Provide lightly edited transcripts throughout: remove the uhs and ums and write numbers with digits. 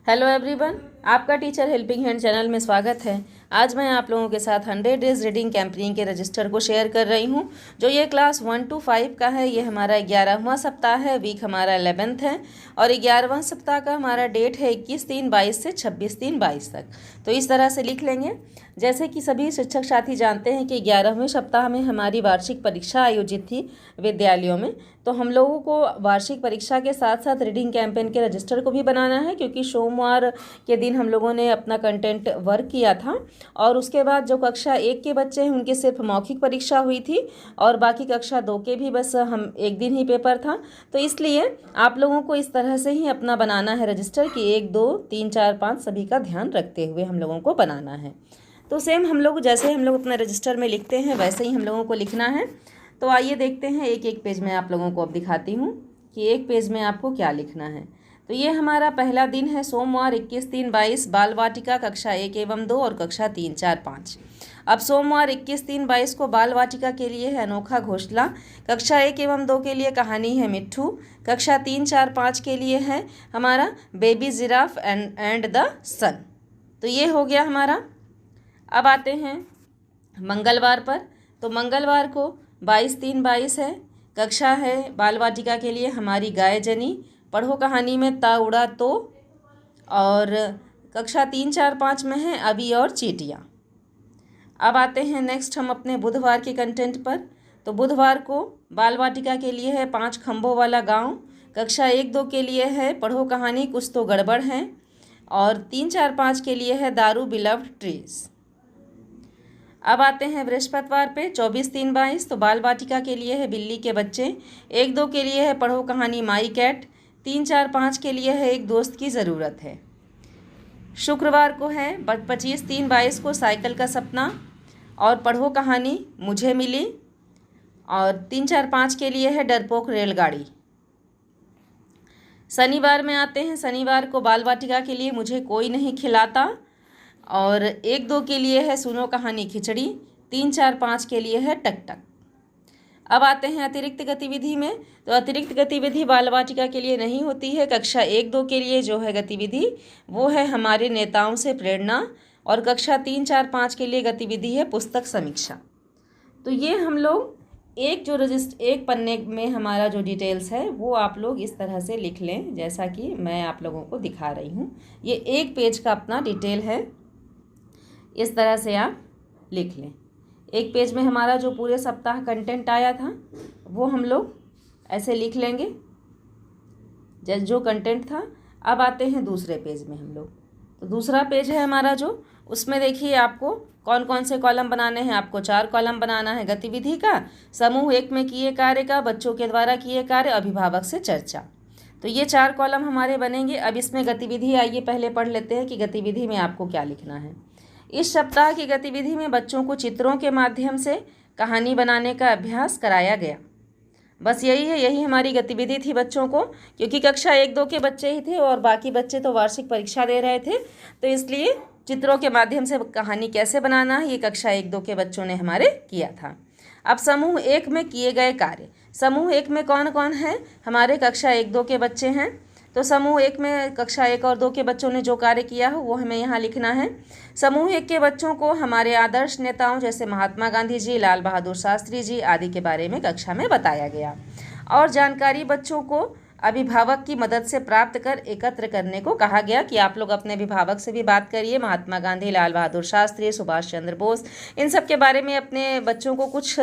Hello everyone, आपका teacher helping hand channel में स्वागत है। आज मैं आप लोगों के साथ 100 डेज रीडिंग कैंपेन के रजिस्टर को शेयर कर रही हूं। जो ये क्लास 1 to 5 का है, ये हमारा 11वां सप्ताह है, वीक हमारा 11th है और 11वां सप्ताह का हमारा डेट है 21/3/22 से 26/3/22 तक। तो इस तरह से लिख लेंगे। जैसे कि सभी शिक्षक साथी जानते हैं कि 11वें सप्ताह में हमारी वार्षिक परीक्षा आयोजित थी विद्यालयों में, तो हम लोगों को वार्षिक परीक्षा के साथ साथ रीडिंग कैंपेन के रजिस्टर को भी बनाना है, क्योंकि सोमवार के दिन हम लोगों ने अपना कंटेंट वर्क किया था और उसके बाद जो कक्षा 1 के बच्चे हैं उनके सिर्फ मौखिक परीक्षा हुई थी और बाकी कक्षा 2 के भी बस हम एक दिन ही पेपर था। तो इसलिए आप लोगों को इस तरह से ही अपना बनाना है रजिस्टर कि 1 2 3 4 5 सभी का ध्यान रखते हुए हम लोगों को बनाना है। तो सेम हम लोग जैसे हम लोग अपना रजिस्टर में लिखते हैं वैसे ही हम लोगों को लिखना है। तो आइए देखते हैं, एक एक पेज में आप लोगों को अब दिखाती हूँ कि एक पेज में आपको क्या लिखना है। तो ये हमारा पहला दिन है सोमवार 21/3/22 बाल वाटिका कक्षा 1 एवं 2 और कक्षा 3 4 5। अब सोमवार 21/3/22 को बाल वाटिका के लिए है अनोखा घोषला, कक्षा 1 एवं 2 के लिए कहानी है मिट्ठू, कक्षा 3 4 5 के लिए है हमारा बेबी जिराफ एंड द सन। तो ये हो गया हमारा। अब आते हैं मंगलवार पर। तो मंगलवार को 22/3/22 है, कक्षा है बाल वाटिका के लिए हमारी गाय जनी, पढ़ो कहानी में ता उड़ा तो, और कक्षा 3 4 5 में है अभी और चीटियाँ। अब आते हैं नेक्स्ट हम अपने बुधवार के कंटेंट पर। तो बुधवार को बाल वाटिका के लिए है 5 खंभों वाला गांव, कक्षा 1 2 के लिए है पढ़ो कहानी कुछ तो गड़बड़ है और 3 4 5 के लिए है दारू बिलव्ड ट्रीज। अब आते हैं बृहस्पतिवार पे 24/3/22। तो बाल वाटिका के लिए है बिल्ली के बच्चे, 1 2 के लिए है पढ़ो कहानी माई कैट, 3 4 5 के लिए है एक दोस्त की ज़रूरत है। शुक्रवार को है 25/3/22 को साइकिल का सपना और पढ़ो कहानी मुझे मिली, और 3 4 5 के लिए है डरपोक रेलगाड़ी। शनिवार में आते हैं, शनिवार को बाल वाटिका के लिए मुझे कोई नहीं खिलाता और 1 2 के लिए है सुनो कहानी खिचड़ी, 3 4 5 के लिए है टक टक। अब आते हैं अतिरिक्त गतिविधि में। तो अतिरिक्त गतिविधि बाल वाटिका के लिए नहीं होती है, कक्षा 1 2 के लिए जो है गतिविधि वो है हमारे नेताओं से प्रेरणा, और कक्षा 3 4 5 के लिए गतिविधि है पुस्तक समीक्षा। तो ये हम लोग एक पन्ने में हमारा जो डिटेल्स है वो आप लोग इस तरह से लिख लें, जैसा कि मैं आप लोगों को दिखा रही हूँ। ये एक पेज का अपना डिटेल है, इस तरह से आप लिख लें। एक पेज में हमारा जो पूरे सप्ताह कंटेंट आया था वो हम लोग ऐसे लिख लेंगे जो कंटेंट था। अब आते हैं दूसरे पेज में हम लोग। तो दूसरा पेज है हमारा जो, उसमें देखिए आपको कौन कौन से कॉलम बनाने हैं। आपको 4 कॉलम बनाना है गतिविधि का, समूह 1 में किए कार्य का, बच्चों के द्वारा किए कार्य, अभिभावक से चर्चा। तो ये 4 कॉलम हमारे बनेंगे। अब इसमें गतिविधि आइए पहले पढ़ लेते हैं कि गतिविधि में आपको क्या लिखना है। इस सप्ताह की गतिविधि में बच्चों को चित्रों के माध्यम से कहानी बनाने का अभ्यास कराया गया। बस यही है, यही हमारी गतिविधि थी बच्चों को, क्योंकि कक्षा 1 2 के बच्चे ही थे और बाकी बच्चे तो वार्षिक परीक्षा दे रहे थे, तो इसलिए चित्रों के माध्यम से कहानी कैसे बनाना है ये कक्षा 1 2 के बच्चों ने हमारे किया था। अब समूह 1 में किए गए कार्य। समूह 1 में कौन कौन है? हमारे कक्षा 1 2 के बच्चे हैं। तो समूह 1 में कक्षा 1 और 2 के बच्चों ने जो कार्य किया हो वो हमें यहाँ लिखना है। समूह 1 के बच्चों को हमारे आदर्श नेताओं जैसे महात्मा गांधी जी, लाल बहादुर शास्त्री जी आदि के बारे में कक्षा में बताया गया, और जानकारी बच्चों को अभिभावक की मदद से प्राप्त कर एकत्र करने को कहा गया कि आप लोग अपने अभिभावक से भी बात करिए। महात्मा गांधी, लाल बहादुर शास्त्री, सुभाष चंद्र बोस, इन सब के बारे में अपने बच्चों को कुछ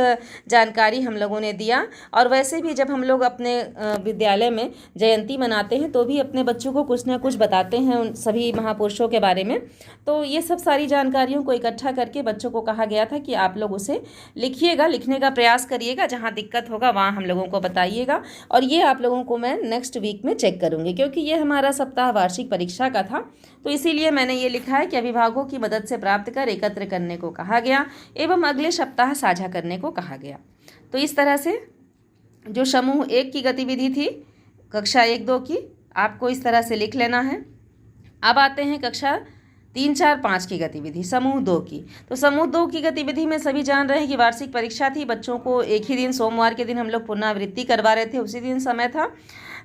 जानकारी हम लोगों ने दिया। और वैसे भी जब हम लोग अपने विद्यालय में जयंती मनाते हैं तो भी अपने बच्चों को कुछ ना कुछ बताते हैं उन सभी महापुरुषों के बारे में। तो ये सब सारी जानकारियों को इकट्ठा करके बच्चों को कहा गया था कि आप लोग उसे लिखिएगा, लिखने का प्रयास करिएगा, जहाँ दिक्कत होगा वहाँ हम लोगों को बताइएगा। और ये आप लोगों को मैं नेक्स्ट वीक में चेक करूंगी, क्योंकि ये हमारा सप्ताह वार्षिक परीक्षा का था, तो इसीलिए मैंने ये लिखा है कि अभिभावकों की मदद से प्राप्त कर एकत्र करने को कहा गया एवं अगले सप्ताह साझा करने को कहा गया। तो इस तरह से जो समूह 1 की गतिविधि थी कक्षा 1 2 की, आपको इस तरह से लिख लेना है। अब आते हैं कक्षा 3, 4, 5 की गतिविधि, समूह 2 की। तो समूह 2 की गतिविधि में सभी जान रहे हैं कि वार्षिक परीक्षा थी, बच्चों को एक ही दिन सोमवार के दिन हम लोग पुनरावृत्ति करवा रहे थे, उसी दिन समय था।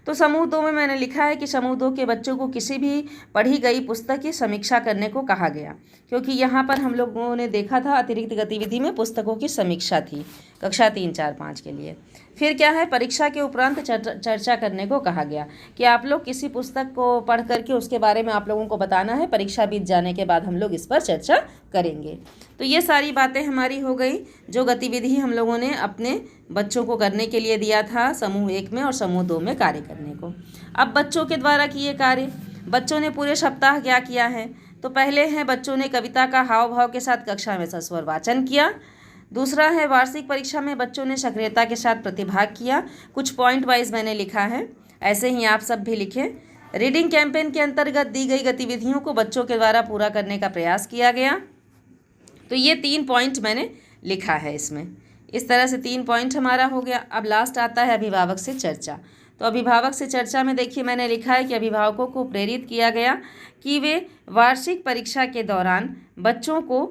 तो समूह 2 में मैंने लिखा है कि समूह 2 के बच्चों को किसी भी पढ़ी गई पुस्तक की समीक्षा करने को कहा गया, क्योंकि यहाँ पर हम लोगों ने देखा था अतिरिक्त गतिविधि में पुस्तकों की समीक्षा थी कक्षा 3, 4, 5 के लिए। फिर क्या है, परीक्षा के उपरांत चर्चा करने को कहा गया कि आप लोग किसी पुस्तक को पढ़ करके उसके बारे में आप लोगों को बताना है, परीक्षा बीत जाने के बाद हम लोग इस पर चर्चा करेंगे। तो ये सारी बातें हमारी हो गई जो गतिविधि हम लोगों ने अपने बच्चों को करने के लिए दिया था समूह 1 में और समूह 2 में कार्य करने को। अब बच्चों के द्वारा किए कार्य, बच्चों ने पूरे सप्ताह क्या किया है। तो पहले है बच्चों ने कविता का हाव भाव के साथ कक्षा में सस्वर वाचन किया। दूसरा है वार्षिक परीक्षा में बच्चों ने सक्रियता के साथ प्रतिभाग किया। कुछ पॉइंट वाइज मैंने लिखा है, ऐसे ही आप सब भी लिखें। रीडिंग कैंपेन के अंतर्गत दी गई गतिविधियों को बच्चों के द्वारा पूरा करने का प्रयास किया गया। तो ये 3 पॉइंट मैंने लिखा है इसमें। इस तरह से 3 पॉइंट हमारा हो गया। अब लास्ट आता है अभिभावक से चर्चा। तो अभिभावक से चर्चा में देखिए मैंने लिखा है कि अभिभावकों को प्रेरित किया गया कि वे वार्षिक परीक्षा के दौरान बच्चों को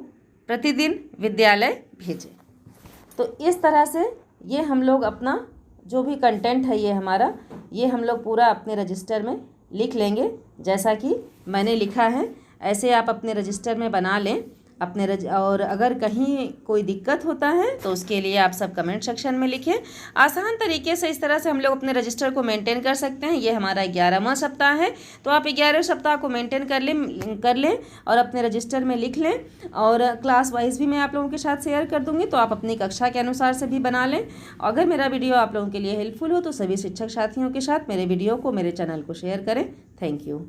प्रतिदिन विद्यालय भेजें। तो इस तरह से ये हम लोग अपना जो भी कंटेंट है ये हमारा, ये हम लोग पूरा अपने रजिस्टर में लिख लेंगे जैसा कि मैंने लिखा है। ऐसे आप अपने रजिस्टर में बना लें और अगर कहीं कोई दिक्कत होता है तो उसके लिए आप सब कमेंट सेक्शन में लिखें। आसान तरीके से इस तरह से हम लोग अपने रजिस्टर को मेंटेन कर सकते हैं। ये हमारा 11वां सप्ताह है, तो आप 11वें सप्ताह को मेंटेन कर लें और अपने रजिस्टर में लिख लें। और क्लास वाइज भी मैं आप लोगों के साथ शेयर कर दूँगी, तो आप अपनी कक्षा के अनुसार से भी बना लें। अगर मेरा वीडियो आप लोगों के लिए हेल्पफुल हो तो सभी शिक्षक साथियों के साथ मेरे वीडियो को, मेरे चैनल को शेयर करें। Thank you.